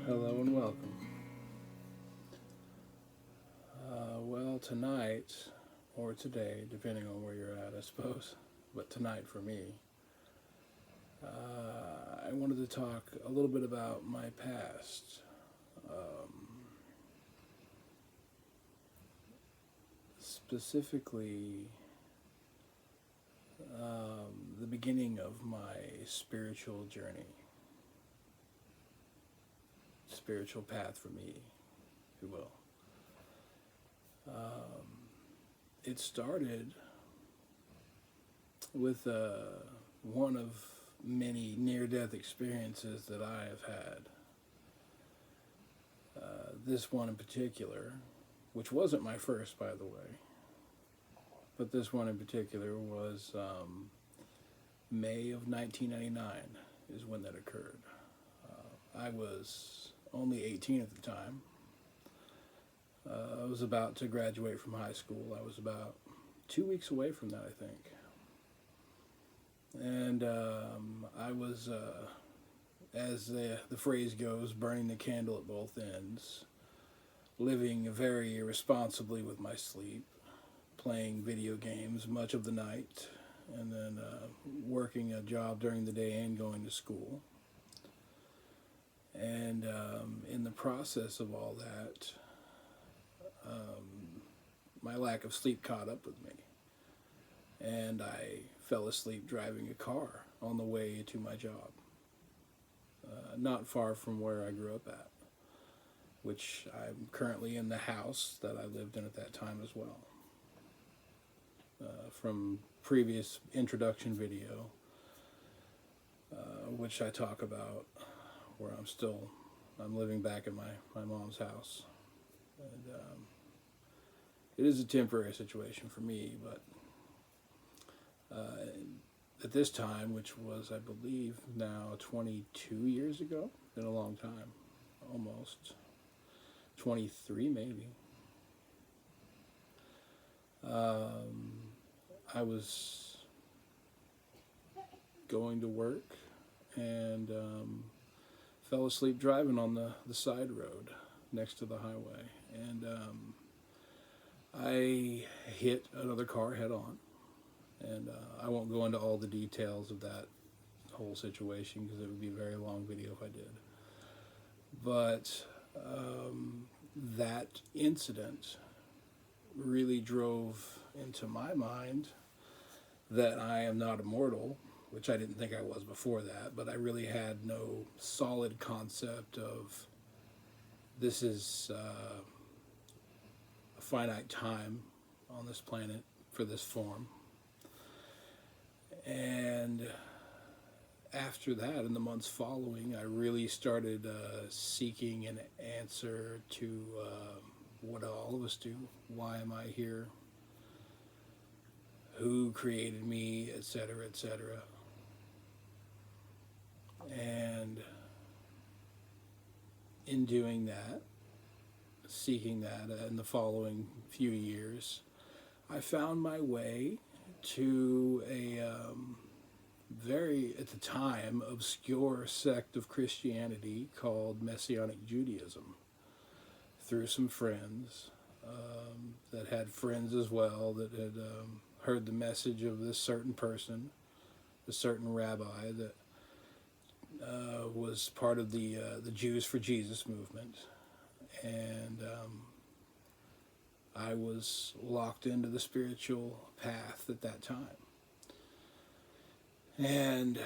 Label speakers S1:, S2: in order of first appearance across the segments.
S1: Hello and welcome. Well, tonight, or today, depending on where you're at, I suppose, but tonight for me, I wanted to talk a little bit about my past, specifically the beginning of my spiritual journey, spiritual path for me, if you will. It started with one of many near death experiences that I have had. This one in particular, which wasn't my first, by the way, but this one in particular was May of 1999 is when that occurred. I was only 18 at the time. I was about to graduate from high school. I was about 2 weeks away from that, I think. And I was, as the phrase goes, burning the candle at both ends, living very irresponsibly with my sleep, playing video games much of the night, and then working a job during the day and going to school. And in the process of all that, my lack of sleep caught up with me, and I fell asleep driving a car on the way to my job, not far from where I grew up at, which I'm currently in the house that I lived in at that time as well. From previous introduction video, which I talk about, where I'm living back in my mom's house. And it is a temporary situation for me, but at this time, which was, I believe, now 22 years ago, been a long time, almost 23 maybe. I was going to work and fell asleep driving on the side road next to the highway, and I hit another car head on. And I won't go into all the details of that whole situation because it would be a very long video if I did. But that incident really drove into my mind that I am not immortal, which I didn't think I was before that, but I really had no solid concept of this is a finite time on this planet for this form. And after that, in the months following, I really started seeking an answer to what all of us do. Why am I here? Who created me, etc., etc. And in doing that, seeking that in the following few years, I found my way to a very, at the time, obscure sect of Christianity called Messianic Judaism through some friends that had friends as well that had heard the message of this certain person, this certain rabbi that was part of the Jews for Jesus movement. And I was locked into the spiritual path at that time. And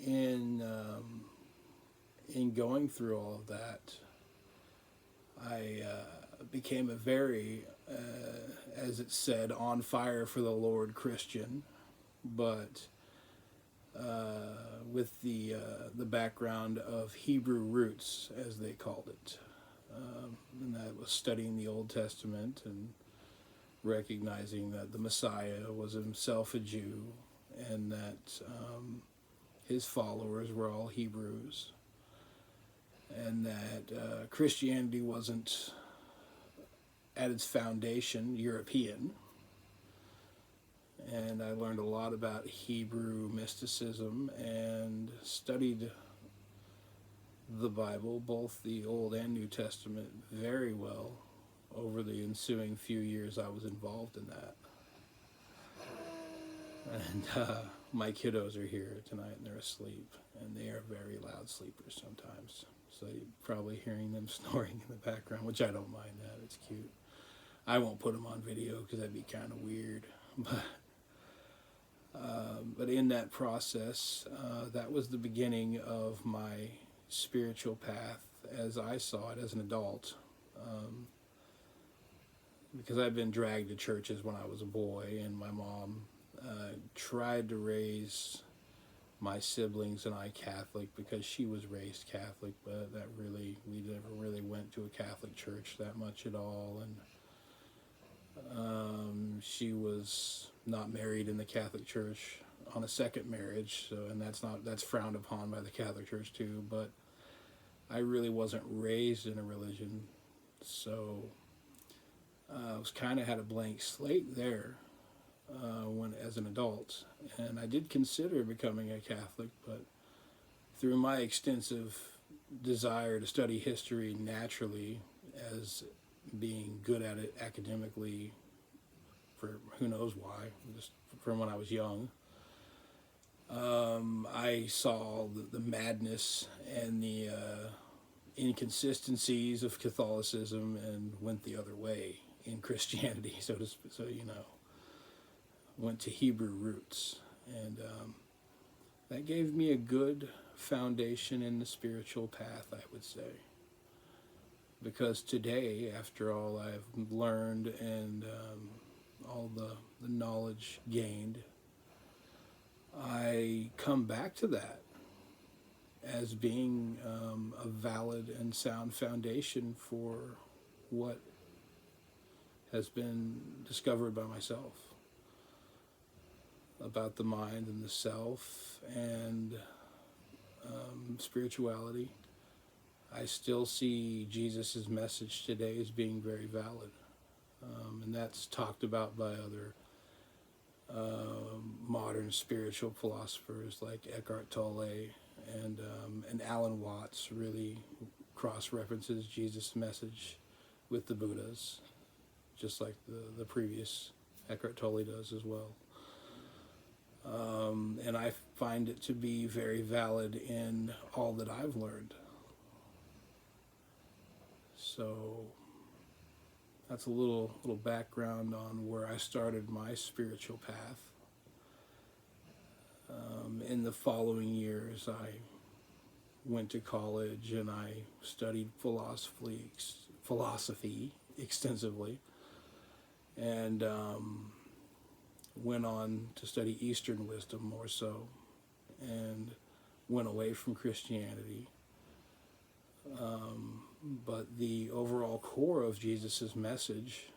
S1: in going through all of that, I became a very, as it said, on fire for the Lord Christian, but with the background of Hebrew roots, as they called it. And that was studying the Old Testament and recognizing that the Messiah was himself a Jew and that his followers were all Hebrews, and that Christianity wasn't at its foundation European. And I learned a lot about Hebrew mysticism and studied the Bible, both the Old and New Testament, very well over the ensuing few years I was involved in that. And my kiddos are here tonight and they're asleep, and they are very loud sleepers sometimes. So you're probably hearing them snoring in the background, which I don't mind that. It's cute. I won't put them on video because that'd be kind of weird. But in that process, that was the beginning of my spiritual path as I saw it as an adult. Because I've been dragged to churches when I was a boy, and my mom tried to raise my siblings and I Catholic because she was raised Catholic, but we never really went to a Catholic church that much at all. And she was not married in the Catholic Church on a second marriage, so, and that's frowned upon by the Catholic Church too. But I really wasn't raised in a religion, so I was kind of had a blank slate there when as an adult, and I did consider becoming a Catholic, but through my extensive desire to study history naturally as being good at it academically for who knows why, just from when I was young, I saw the madness and the inconsistencies of Catholicism and went the other way in Christianity, so went to Hebrew roots, and that gave me a good foundation in the spiritual path, I would say. Because today, after all I've learned and all the knowledge gained, I come back to that as being a valid and sound foundation for what has been discovered by myself about the mind and the self and spirituality. I still see Jesus' message today as being very valid, and that's talked about by other modern spiritual philosophers like Eckhart Tolle, and Alan Watts really cross-references Jesus' message with the Buddha's, just like the previous Eckhart Tolle does as well. And I find it to be very valid in all that I've learned. So that's a little background on where I started my spiritual path. In the following years, I went to college and I studied philosophy extensively, and went on to study Eastern wisdom more so, and went away from Christianity. But the overall core of Jesus' message,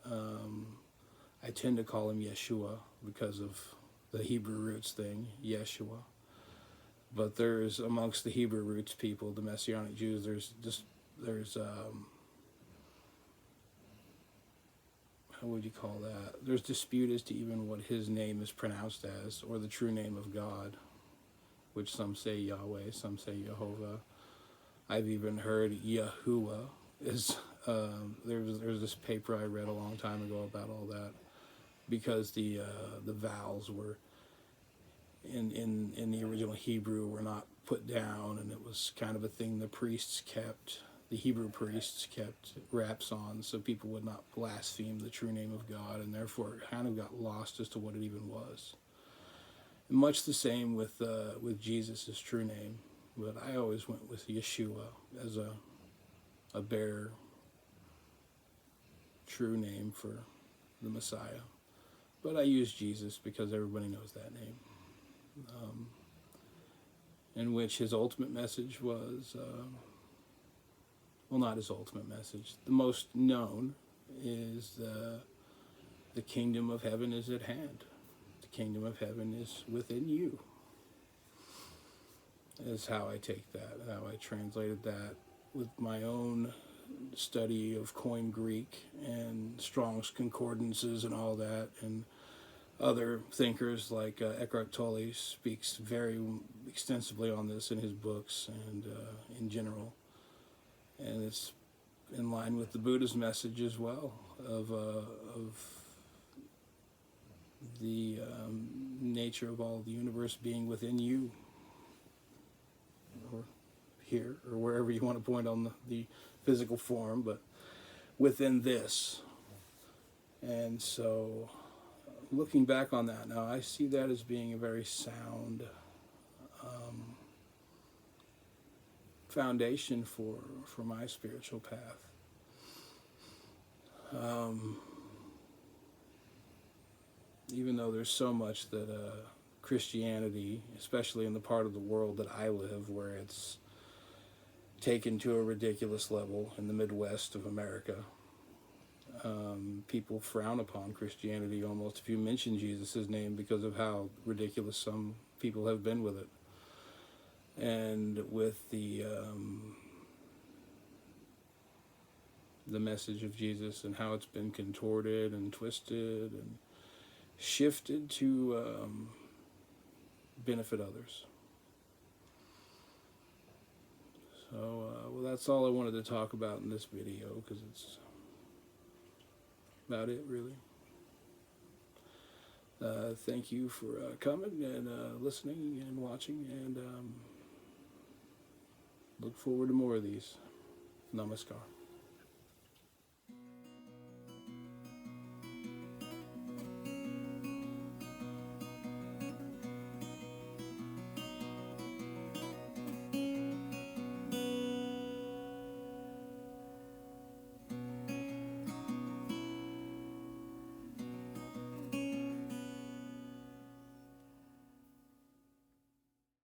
S1: I tend to call him Yeshua because of the Hebrew roots thing, Yeshua. But there's, amongst the Hebrew roots people, the Messianic Jews, there's how would you call that? There's dispute as to even what his name is pronounced as, or the true name of God, which some say Yahweh, some say Jehovah. I've even heard Yahuwah is, there's this paper I read a long time ago about all that, because the vowels were in the original Hebrew were not put down, and it was kind of a thing the Hebrew priests kept wraps on so people would not blaspheme the true name of God, and therefore it kind of got lost as to what it even was. And much the same with Jesus' true name, but I always went with Yeshua as a bare true name for the Messiah. But I use Jesus because everybody knows that name. In which his ultimate message was, well, not his ultimate message. The most known is the kingdom of heaven is at hand. The kingdom of heaven is within you, is how I take that, how I translated that with my own study of Koine Greek and Strong's Concordances and all that, and Other thinkers like Eckhart Tolle speaks very extensively on this in his books and in general. And it's in line with the Buddha's message as well of the nature of all the universe being within you, or here, or wherever you want to point on the physical form, but within this. And so, looking back on that now, I see that as being a very sound foundation for my spiritual path. Even though there's so much that Christianity, especially in the part of the world that I live, where it's taken to a ridiculous level in the Midwest of America, people frown upon Christianity almost if you mention Jesus' name because of how ridiculous some people have been with it. And with the message of Jesus and how it's been contorted and twisted and shifted to benefit others. So, well, that's all I wanted to talk about in this video, because it's about it, really. Thank you for coming and listening and watching, and look forward to more of these. Namaskar.